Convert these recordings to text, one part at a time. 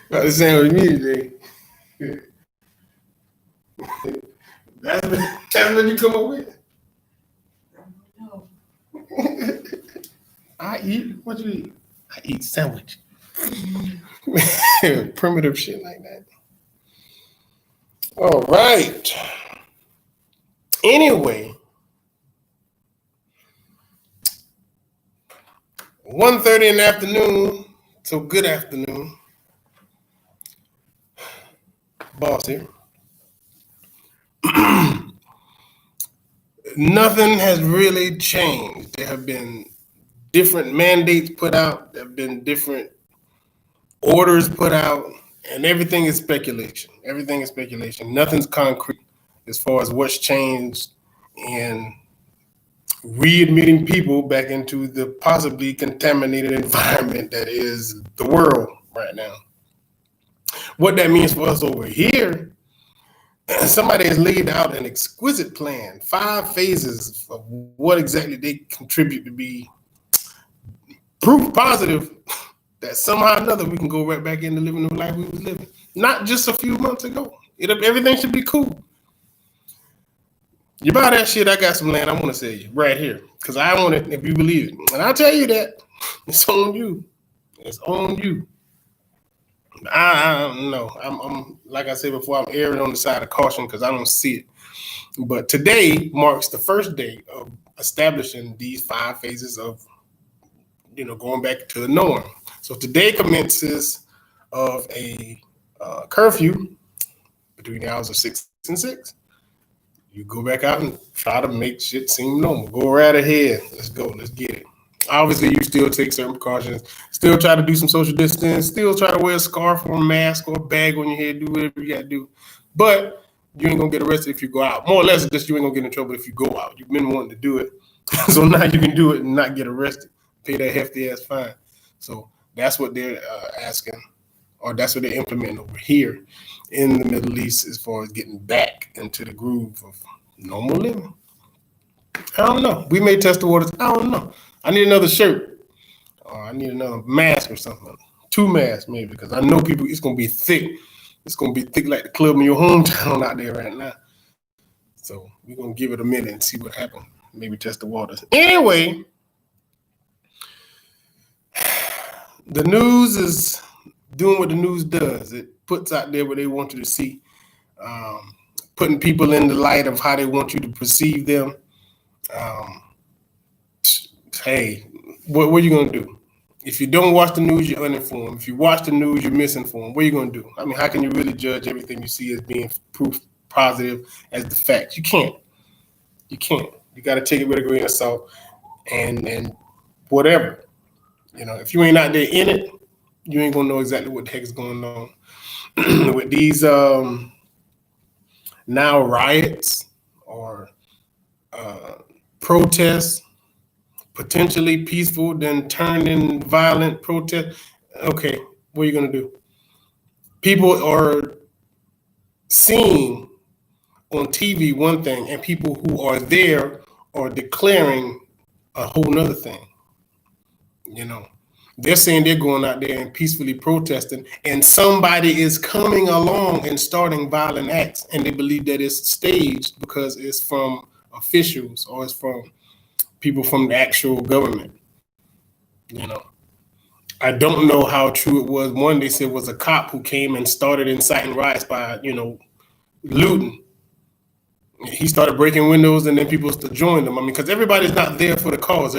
About the same with me today. That's what you come up with. No. I eat. What you eat? I eat sandwich. Primitive shit like that. All right. Anyway, 1:30 in the afternoon. So good afternoon, boss here. Nothing has really changed. There have been different mandates put out. There have been different orders put out, and everything is speculation. Everything is speculation. Nothing's concrete as far as what's changed in readmitting people back into the possibly contaminated environment that is the world right now. What that means for us over here, somebody has laid out an exquisite plan, 5 phases of what exactly they contribute to be proof positive that somehow or another we can go right back into living the life we was living. Not just a few months ago. Everything should be cool. You buy that shit, I got some land I want to sell you right here. Because I want it if you believe it. And I'll tell you that. It's on you. It's on you. I don't know. I'm like I said before, I'm erring on the side of caution because I don't see it. But today marks the first day of establishing these 5 phases of, going back to the norm. So today commences of a curfew between the hours of 6 and 6. You go back out and try to make shit seem normal. Go right ahead. Let's go. Let's get it. Obviously, you still take certain precautions. Still try to do some social distance. Still try to wear a scarf or a mask or a bag on your head. Do whatever you got to do. But you ain't going to get arrested if you go out. More or less, just you ain't going to get in trouble if you go out. You've been wanting to do it. So now you can do it and not get arrested. Pay that hefty-ass fine. So that's what they're asking, or that's what they're implementing over here in the Middle East as far as getting back into the groove of normal living. I don't know. We may test the waters. I don't know. I need another shirt. Or I need another mask or something. 2 masks maybe, because I know people, it's going to be thick. It's going to be thick like the club in your hometown out there right now. So we're going to give it a minute and see what happens. Maybe test the waters. Anyway, the news is doing what the news does. It puts out there what they want you to see, putting people in the light of how they want you to perceive them. Hey, what are you going to do? If you don't watch the news, you're uninformed. If you watch the news, you're misinformed. What are you going to do? I mean, how can you really judge everything you see as being proof positive as the fact? You can't. You can't. You got to take it with a grain of salt and whatever. If you ain't out there in it, you ain't going to know exactly what the heck is going on. With these now riots or protests, potentially peaceful, then turned in violent protest. Okay, what are you going to do? People are seeing on TV one thing, and people who are there are declaring a whole nother thing. They're saying they're going out there and peacefully protesting, and somebody is coming along and starting violent acts, and they believe that it's staged because it's from officials or it's from people from the actual government. I don't know how true it was. One, they said was a cop who came and started inciting riots by, looting. He started breaking windows, and then people joined them. I mean, because everybody's not there for the cause.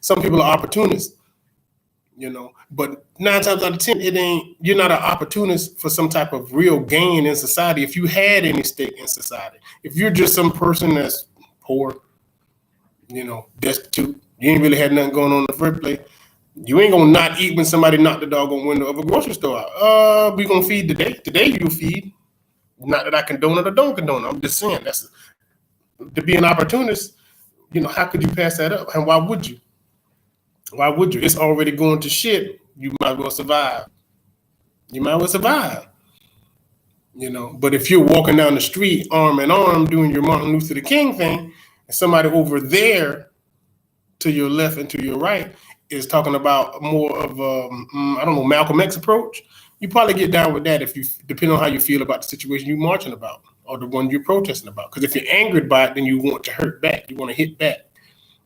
Some people are opportunists, but 9 times out of 10, you're not an opportunist for some type of real gain in society. If you had any stake in society, if you're just some person that's poor, destitute, you ain't really had nothing going on in the first place, you ain't gonna not eat when somebody knocked the doggone window of a grocery store out. We gonna feed today. Today you feed. Not that I condone it or don't condone it. I'm just saying that's to be an opportunist. How could you pass that up? And why would you? Why would you? It's already going to shit. You might as well survive. But if you're walking down the street arm in arm doing your Martin Luther King thing, and somebody over there to your left and to your right is talking about more of Malcolm X approach, You probably get down with that if you, depending on how you feel about the situation you're marching about or the one you're protesting about. Because if you're angered by it, then you want to hurt back. You want to hit back.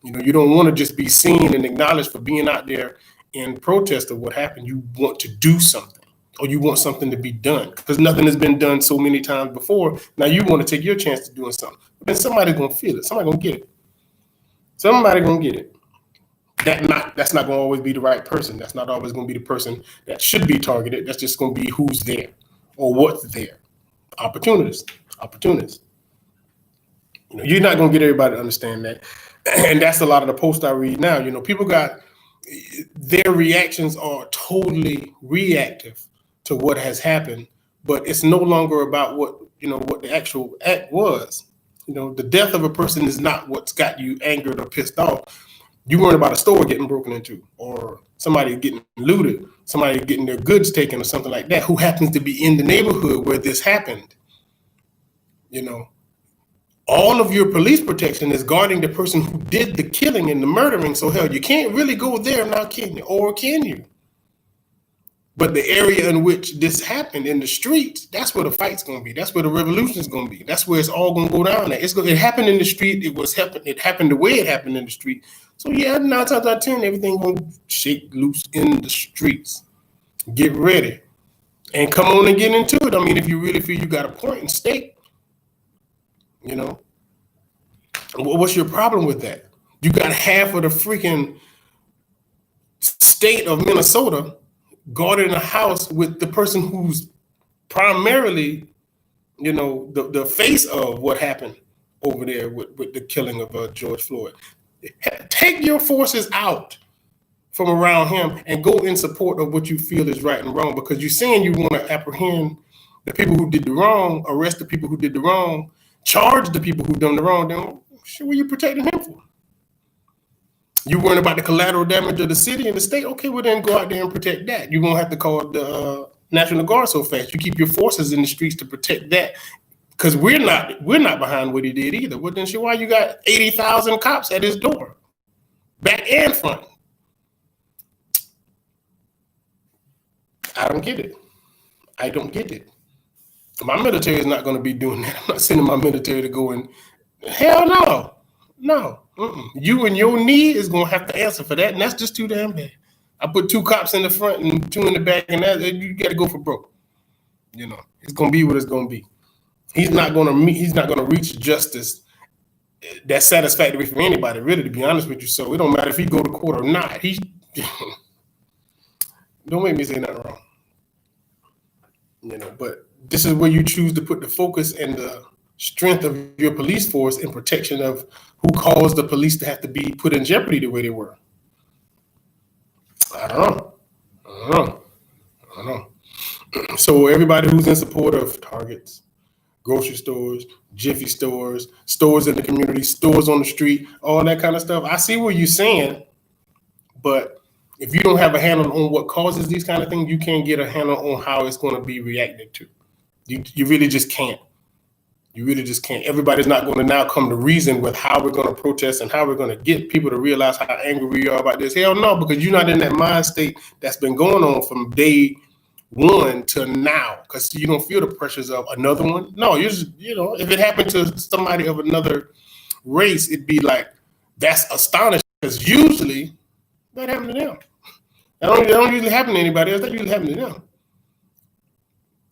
You know, you don't want to just be seen and acknowledged for being out there in protest of what happened. You want to do something, or you want something to be done, because nothing has been done so many times before. Now you want to take your chance to doing something. But then somebody's gonna feel it. Somebody's gonna get it. Somebody gonna get it. That's not gonna always be the right person. That's not always gonna be the person that should be targeted. That's just gonna be who's there or what's there. Opportunists. You know, you're not gonna get everybody to understand that. And that's a lot of the posts I read now. You know, people got their reactions are totally reactive to what has happened, but it's no longer about what the actual act was. You know, the death of a person is not what's got you angered or pissed off. You worried about a store getting broken into, or somebody getting looted, somebody getting their goods taken, or something like that, who happens to be in the neighborhood where this happened. You know, all of your police protection is guarding the person who did the killing and the murdering. So hell, you can't really go there now, can you? Or can you? But the area in which this happened, in the streets, that's where the fight's going to be. That's where the revolution's going to be. That's where it's all going to go down at. It happened in the street. It happened the way it happened in the street. So yeah, 9 times out of 10, everything going to shake loose in the streets. Get ready. And come on and get into it. I mean, if you really feel you got a point and stake, you know, what's your problem with that? You got half of the freaking state of Minnesota guarding a house with the person who's primarily, you know, the face of what happened over there with the killing of George Floyd. Take your forces out from around him and go in support of what you feel is right and wrong, because you're saying you want to apprehend the people who did the wrong, arrest the people who did the wrong, charge the people who done the wrong. Then what are you protecting him for? You worrying about the collateral damage of the city and the state? Okay, well then go out there and protect that. You won't have to call the National Guard so fast. You keep your forces in the streets to protect that, because we're not behind what he did either. Well then, why you got 80,000 cops at his door, back and front? I don't get it. My military is not going to be doing that. I'm not sending my military to go and hell no. You and your knee is going to have to answer for that, and that's just too damn bad. I put 2 cops in the front and 2 in the back, and that you got to go for broke. You know, it's going to be what it's going to be. He's not going to reach justice that's satisfactory for anybody, really, to be honest with you. So it don't matter if he go to court or not. Don't make me say nothing wrong. You know, but this is where you choose to put the focus and the strength of your police force in protection of who caused the police to have to be put in jeopardy the way they were. I don't know. So everybody who's in support of Targets, grocery stores, Jiffy stores, stores in the community, stores on the street, all that kind of stuff, I see what you're saying, but if you don't have a handle on what causes these kind of things, you can't get a handle on how it's going to be reacted to. You really just can't. Everybody's not going to now come to reason with how we're going to protest and how we're going to get people to realize how angry we are about this. Hell no, because you're not in that mind state that's been going on from day one to now, because you don't feel the pressures of another one. No, if it happened to somebody of another race, it'd be like, that's astonishing, because usually that happened to them. That don't usually happen to anybody else. That usually happens to them.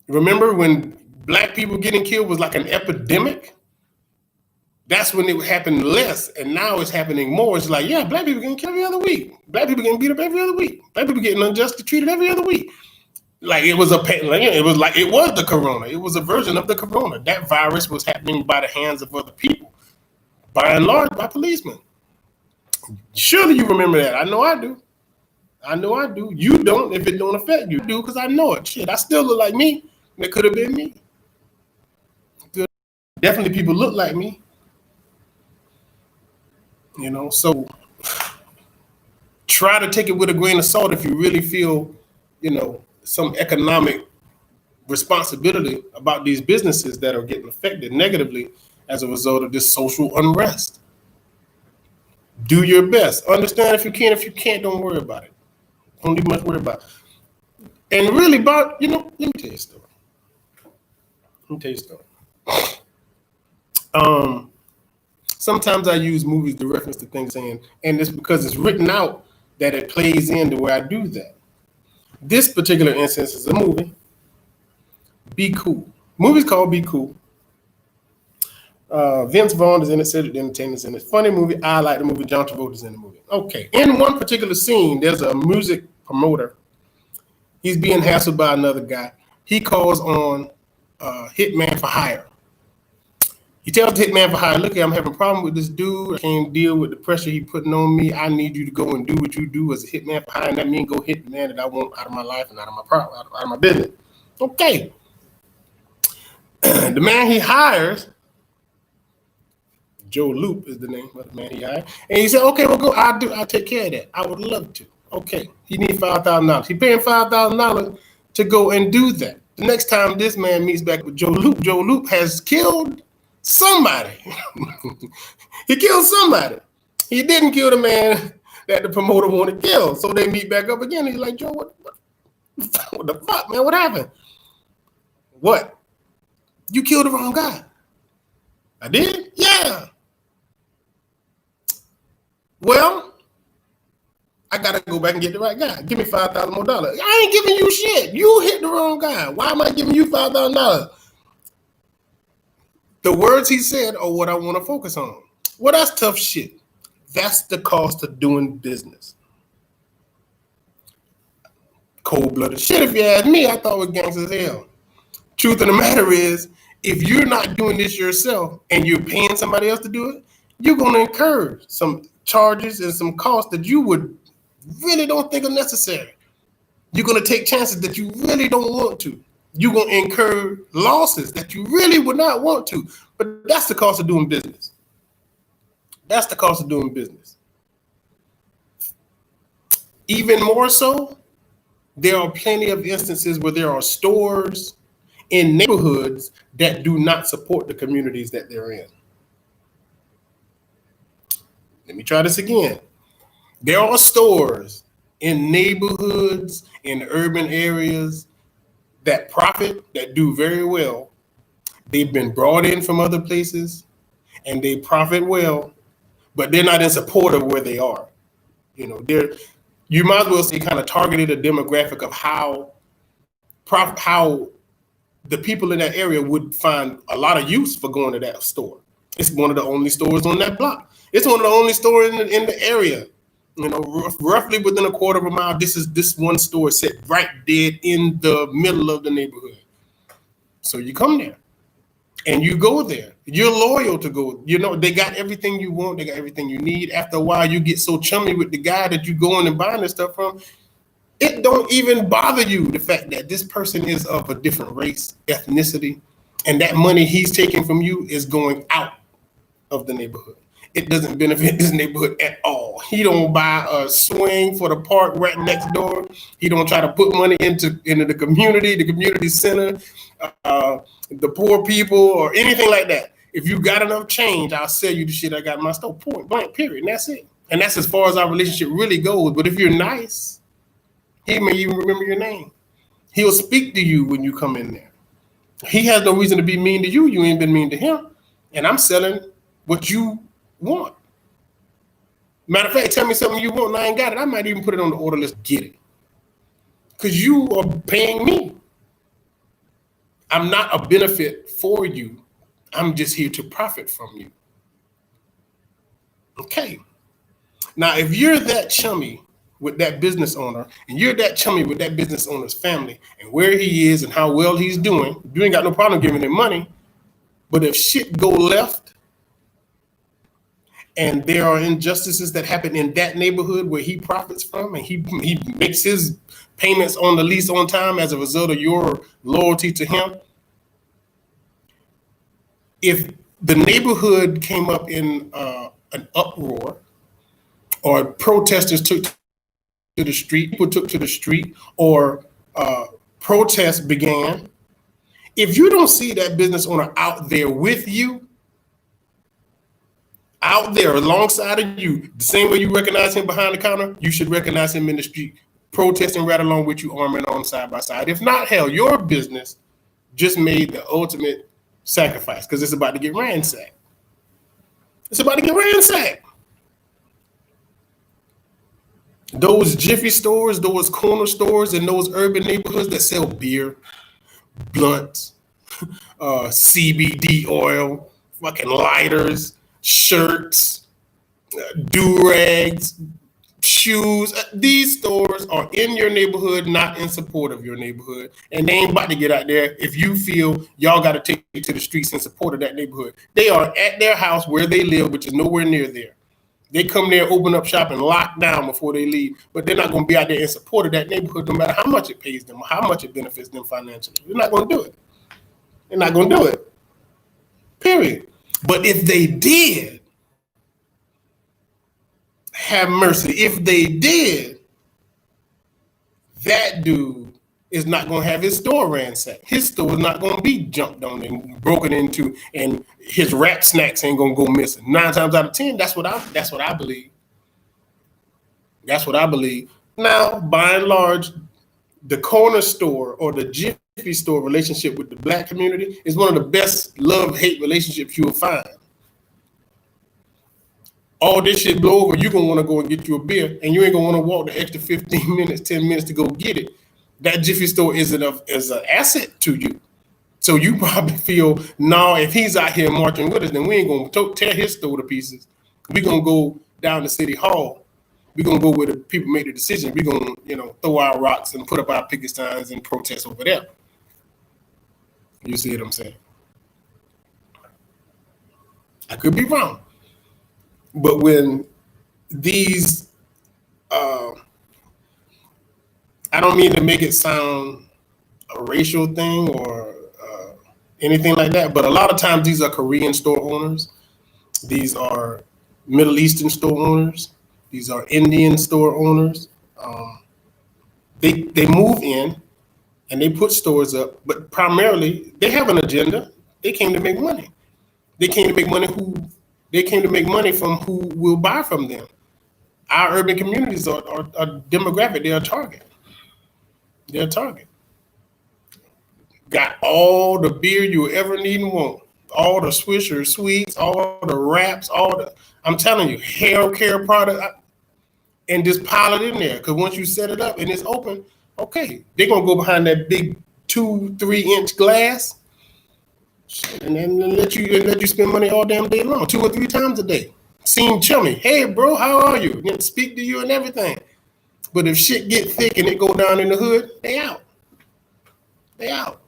Remember when Black people getting killed was like an epidemic? That's when it happened less, and now it's happening more. It's like, yeah, Black people getting killed every other week. Black people getting beat up every other week. Black people getting unjustly treated every other week. Like it was the corona. It was a version of the corona. That virus was happening by the hands of other people, by and large by policemen. Surely you remember that. I know I do. You don't if it don't affect you. Do, because I know it. Shit, I still look like me. That could have been me. Definitely people look like me. You know, so try to take it with a grain of salt if you really feel, you know, some economic responsibility about these businesses that are getting affected negatively as a result of this social unrest. Do your best. Understand if you can. If you can't, don't worry about it. Don't need much worry about it. And really, but let me tell you a story. Sometimes I use movies to reference to things saying, and it's because it's written out that it plays into where I do that. This particular instance is a movie, Be Cool. Movie's called Be Cool. Vince Vaughn is in it, Cedric the Entertainer's in it. Funny movie. I like the movie. John Travolta's in the movie. Okay. In one particular scene, there's a music promoter. He's being hassled by another guy. He calls on Hitman for Hire. He tells the Hitman for Hire, look, I'm having a problem with this dude. I can't deal with the pressure he's putting on me. I need you to go and do what you do as a Hitman for Hire. And that means go hit the man that I want out of my life and out of my out of my business. Okay. The man he hires, Joe Loop is the name of the man he hired. And he said, okay, well, go. I'll take care of that. I would love to. Okay. He needs $5,000. He paying $5,000 to go and do that. The next time this man meets back with Joe Loop has killed somebody. He killed somebody. He didn't kill the man that the promoter wanted to kill. So they meet back up again. He's like, Joe, what the fuck, man? What happened? What? You killed the wrong guy. I did? Yeah. Well, I gotta go back and get the right guy. Give me $5,000 more. I ain't giving you shit. You hit the wrong guy. Why am I giving you $5,000? The words he said are what I want to focus on. Well, that's tough shit. That's the cost of doing business. Cold-blooded shit, if you ask me. I thought it was gangster as hell. Truth of the matter is, if you're not doing this yourself and you're paying somebody else to do it, you're going to incur some charges and some costs that you would really don't think are necessary. You're going to take chances that you really don't want to. You're going to incur losses that you really would not want to. But that's the cost of doing business. That's the cost of doing business. Even more so, there are plenty of instances where there are stores in neighborhoods that do not support the communities that they're in. Let me try this again. There are stores in neighborhoods, in urban areas that profit, that do very well. They've been brought in from other places and they profit well, but they're not in support of where they are. You might as well say kind of targeted a demographic of how the people in that area would find a lot of use for going to that store. It's one of the only stores on that block. It's one of the only stores in the area. Roughly within a quarter of a mile, this one store set right dead in the middle of the neighborhood. So you come there and you go there. You're loyal to go. They got everything you want. They got everything you need. After a while, you get so chummy with the guy that you go in and buying this stuff from. It don't even bother you, the fact that this person is of a different race, ethnicity, and that money he's taking from you is going out of the neighborhood. It doesn't benefit this neighborhood at all. He don't buy a swing for the park right next door. He don't try to put money into the community center, the poor people, or anything like that. If you got enough change, I'll sell you the shit I got in my store. Point blank, period. And that's it. And that's as far as our relationship really goes. But if you're nice, he may even remember your name. He'll speak to you when you come in there. He has no reason to be mean to you. You ain't been mean to him. And I'm selling what you want. Matter of fact, tell me something you want and I ain't got it. I might even put it on the order list, get it. Because you are paying me. I'm not a benefit for you. I'm just here to profit from you. Okay. Now, if you're that chummy with that business owner, and you're that chummy with that business owner's family, and where he is and how well he's doing, you ain't got no problem giving him money. But if shit go left, and there are injustices that happen in that neighborhood where he profits from, and he makes his payments on the lease on time as a result of your loyalty to him, if the neighborhood came up in an uproar, or protesters took to the street, people took to the street, or protests began, if you don't see that business owner out there with you, out there alongside of you, the same way you recognize him behind the counter, you should recognize him in the street protesting right along with you, arm in arm, side by side. If not, hell, your business just made the ultimate sacrifice because it's about to get ransacked. It's about to get ransacked. Those Jiffy stores, those corner stores in those urban neighborhoods that sell beer, blunts, CBD oil, fucking lighters, shirts, do-rags, shoes. These stores are in your neighborhood, not in support of your neighborhood. And they ain't about to get out there if you feel y'all got to take it to the streets in support of that neighborhood. They are at their house where they live, which is nowhere near there. They come there, open up shop, and lock down before they leave. But they're not going to be out there in support of that neighborhood no matter how much it pays them or how much it benefits them financially. They're not going to do it. They're not going to do it. Period. But if they did, have mercy. If they did, that dude is not going to have his store ransacked. His store is not going to be jumped on and broken into, and his rap snacks ain't going to go missing. 9 times out of 10, that's what I believe. That's what I believe. Now, by and large, the corner store or the Jiffy store relationship with the black community is one of the best love-hate relationships you will find. All this shit blow over, you're going to want to go and get you a beer, and you ain't going to want to walk the extra 15 minutes, 10 minutes to go get it. That Jiffy store is an asset to you. So you probably feel, no, if he's out here marching with us, then we ain't going to tear his store to pieces. We're going to go down to City Hall. We're going to go where the people make the decision. We're going to, throw our rocks and put up our picket signs and protest over there. You see what I'm saying? I could be wrong. But when these, I don't mean to make it sound a racial thing or anything like that, but a lot of times these are Korean store owners. These are Middle Eastern store owners. These are Indian store owners. They move in and they put stores up, but primarily they have an agenda. They came to make money. They came to make money from who will buy from them. Our urban communities are demographic. They're a target. They're a target. Got all the beer you ever need and want. All the Swisher sweets, all the wraps, I'm telling you, hair care product, and just pile it in there. Because once you set it up and it's open, okay, they're going to go behind that big 2-3 inch glass and then let you spend money all damn day long, 2 or 3 times a day. Seem chummy. Hey, bro, how are you? Speak to you and everything. But if shit get thick and it go down in the hood, they out. They out.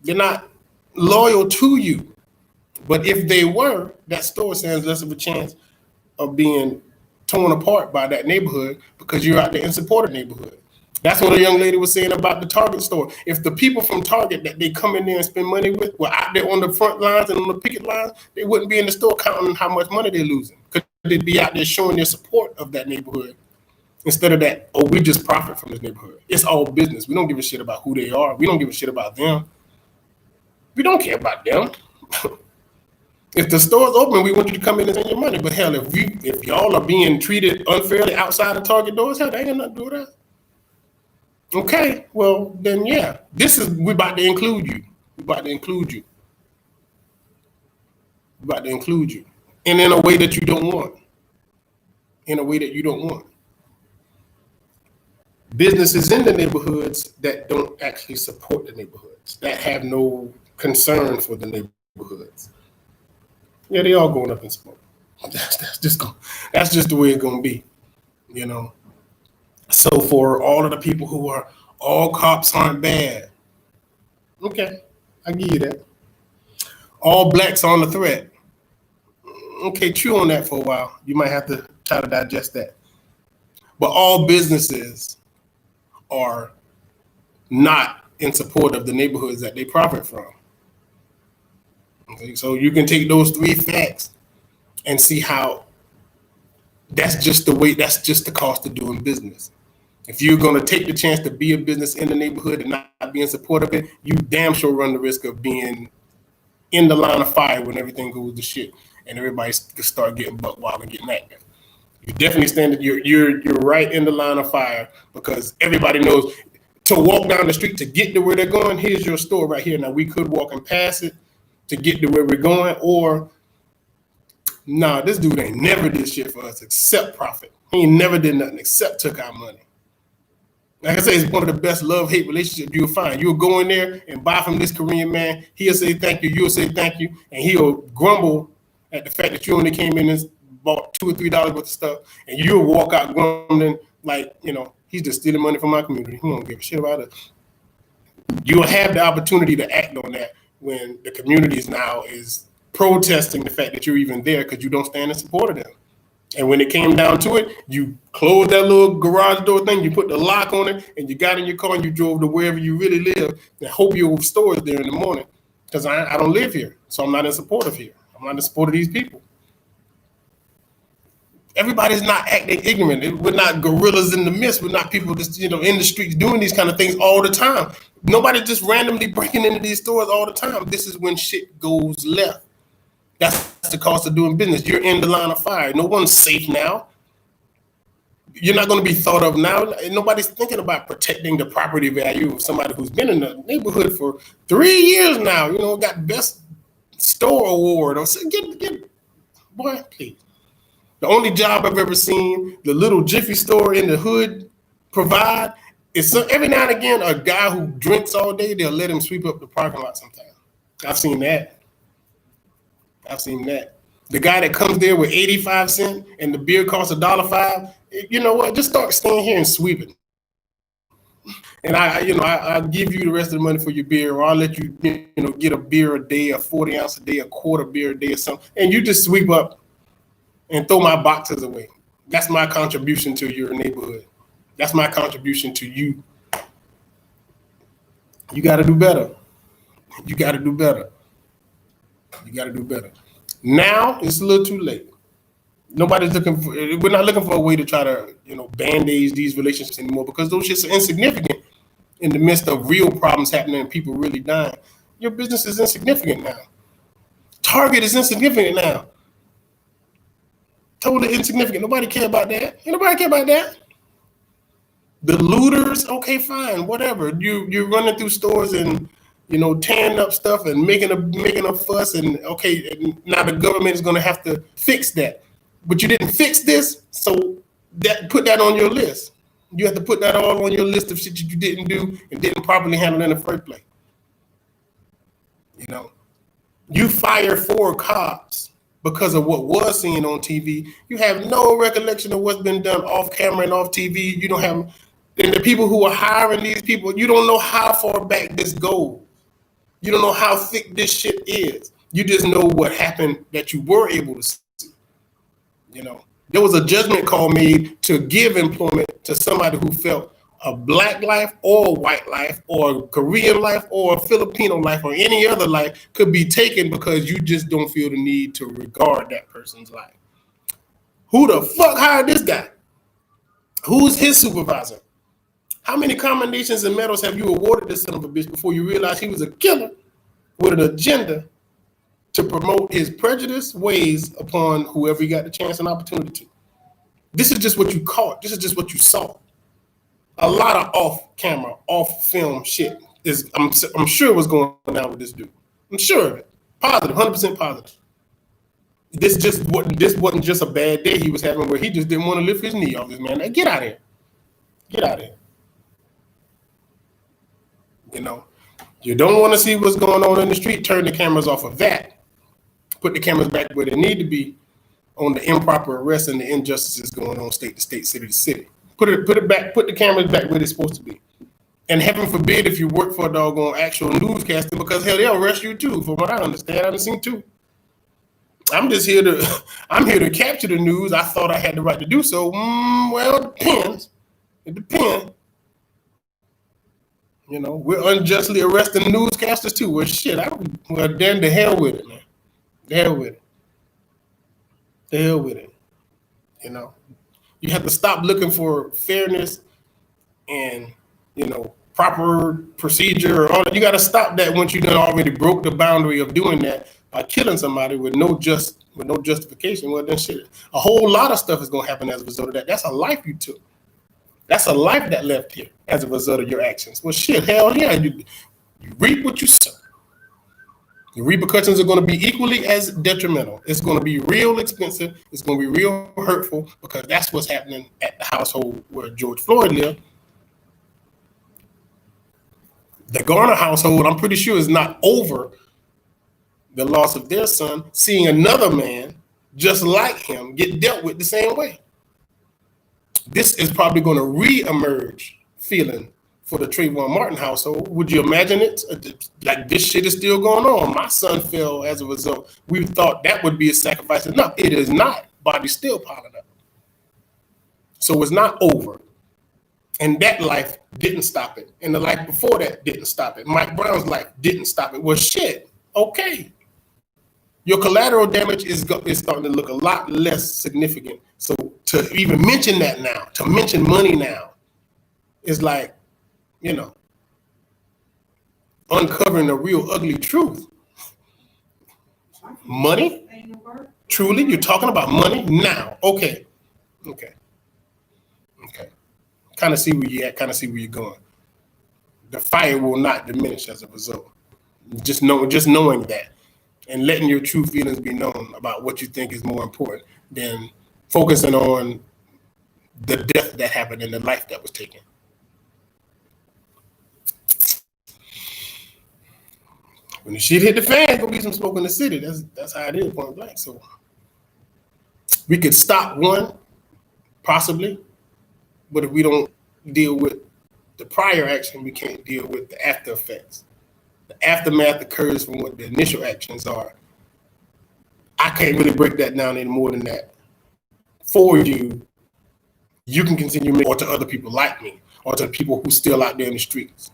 They're not loyal to you. But if they were, that store stands less of a chance of being torn apart by that neighborhood because you're out there in support of the neighborhood. That's what a young lady was saying about the Target store. If the people from Target that they come in there and spend money with were out there on the front lines and on the picket lines, they wouldn't be in the store counting how much money they're losing. Because they'd be out there showing their support of that neighborhood. Instead of that, we just profit from this neighborhood. It's all business. We don't give a shit about who they are. We don't give a shit about them. We don't care about them. If the store's open, we want you to come in and spend your money. But hell, if y'all are being treated unfairly outside of Target doors, hell, they ain't got nothing to do with that. Okay, well then, yeah, we're about to include you. We're about to include you. We're about to include you, and in a way that you don't want. In a way that you don't want. Businesses in the neighborhoods that don't actually support the neighborhoods, that have no concern for the neighborhoods. Yeah, they all going up in smoke. That's just the way it's gonna be, So for all of the people who are all cops aren't bad, okay, I give you that. All blacks are on the threat. Okay, chew on that for a while. You might have to try to digest that. But all businesses are not in support of the neighborhoods that they profit from. Okay, so you can take those 3 facts and see how that's just the cost of doing business. If you're going to take the chance to be a business in the neighborhood and not be in support of it, you damn sure run the risk of being in the line of fire when everything goes to shit and everybody start getting buck wild and getting active. definitely stand. You're right in the line of fire, because everybody knows to walk down the street to get to where they're going. Here's your store right here. Now we could walk and pass it to get to where we're going, or nah, this dude ain't never did shit for us except profit. He ain't never did nothing except took our money. Like I say, it's one of the best love-hate relationships you'll find. You'll go in there and buy from this Korean man. He'll say thank you. You'll say thank you. And he'll grumble at the fact that you only came in and bought $2 or $3 worth of stuff. And you'll walk out grumbling like, he's just stealing money from my community. He don't give a shit about us. You'll have the opportunity to act on that when the community now is protesting the fact that you're even there because you don't stand in support of them. And when it came down to it, you closed that little garage door thing, you put the lock on it, and you got in your car and you drove to wherever you really live and hope your store is there in the morning. Because I don't live here, so I'm not in support of here. I'm not in support of these people. Everybody's not acting ignorant. We're not gorillas in the mist. We're not people just in the streets doing these kind of things all the time. Nobody's just randomly breaking into these stores all the time. This is when shit goes left. That's the cost of doing business. You're in the line of fire. No one's safe now. You're not going to be thought of now. Nobody's thinking about protecting the property value of somebody who's been in the neighborhood for 3 years now. Got best store award. Or get boy, please. The only job I've ever seen the little Jiffy store in the hood provide is every now and again a guy who drinks all day, they'll let him sweep up the parking lot sometimes. I've seen that. The guy that comes there with 85 cents and the beer costs $1.05, you know what? Just start staying here and sweeping. And I'll give you the rest of the money for your beer, or I'll let you, get a beer a day, a 40 ounce a day, a quarter beer a day or something. And you just sweep up and throw my boxes away. That's my contribution to your neighborhood. That's my contribution to you. You got to do better. You got to do better. Now it's a little too late. Nobody's looking for. We're not looking for a way to try to, band-aid these relationships anymore, because those shits are insignificant in the midst of real problems happening and people really dying. Your business is insignificant now. Target is insignificant now. Totally insignificant. Nobody care about that. The looters, okay, fine, whatever. You're running through stores and tearing up stuff and making a fuss, and okay, and now the government is going to have to fix that. But you didn't fix this, so put that on your list. You have to put that all on your list of shit that you didn't do and didn't properly handle in the first place. You fire 4 cops because of what was seen on TV. You have no recollection of what's been done off camera and off TV. You don't have, and the people who are hiring these people, you don't know how far back this goes. You don't know how thick this shit is. You just know what happened that you were able to see. There was a judgment call made to give employment to somebody who felt a black life or a white life or a Korean life or a Filipino life or any other life could be taken because you just don't feel the need to regard that person's life. Who the fuck hired this guy? Who's his supervisor? How many commendations and medals have you awarded this son of a bitch before you realize he was a killer with an agenda to promote his prejudiced ways upon whoever he got the chance and opportunity to? This is just what you caught. This is just what you saw. A lot of off-camera, off-film shit I'm sure what's going on with this dude. I'm sure of it. Positive, 100% positive. This wasn't just a bad day he was having where he just didn't want to lift his knee off this man. Like, get out of here. Get out of here. You don't want to see what's going on in the street, turn the cameras off of that. Put the cameras back where they need to be on the improper arrests and the injustices going on state to state, city to city. Put it back, put the cameras back where they're supposed to be. And heaven forbid if you work for a doggone actual newscaster, because hell, they'll arrest you too, from what I understand. I've seen too. I'm here to capture the news. I thought I had the right to do so. Well, it depends. It depends. We're unjustly arresting newscasters too. Well, shit, then the hell with it, man. The hell with it. You have to stop looking for fairness and, proper procedure. You got to stop that once you done already broke the boundary of doing that by killing somebody with no justification, well then shit, a whole lot of stuff is gonna happen as a result of that. That's a life you took. That's a life that left here as a result of your actions. Well, shit, hell yeah, you reap what you sow. The repercussions are going to be equally as detrimental. It's going to be real expensive. It's going to be real hurtful, because that's what's happening at the household where George Floyd lived. The Garner household, I'm pretty sure, is not over the loss of their son, seeing another man just like him get dealt with the same way. This is probably going to re-emerge feeling for the Trayvon Martin household. Would you imagine it? Like, this shit is still going on. My son fell as a result. We thought that would be a sacrifice enough. It is not. Body's still piling up. So it's not over. And that life didn't stop it. And the life before that didn't stop it. Mike Brown's life didn't stop it. Well, shit, okay. Your collateral damage is starting to look a lot less significant. So to even mention that now, to mention money now, is like, you know, uncovering a real ugly truth. Money? Truly? You're talking about money now? Okay. Kind of see where you're at, kind of see where you're going. The fire will not diminish as a result. Just knowing that, and letting your true feelings be known about what you think is more important than focusing on the death that happened and the life that was taken. When the shit hit the fan, there's gonna be some smoke in the city. That's how it is, point blank. So we could stop one, possibly, but if we don't deal with the prior action, we can't deal with the after effects. The aftermath occurs from what the initial actions are. I can't really break that down any more than that. For you, you can continue, or to other people like me, or to people who still out there in the streets.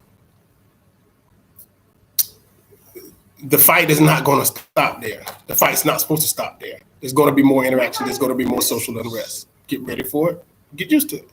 The fight is not going to stop there. The fight's not supposed to stop there. There's going to be more interaction. There's going to be more social unrest. Get ready for it. Get used to it.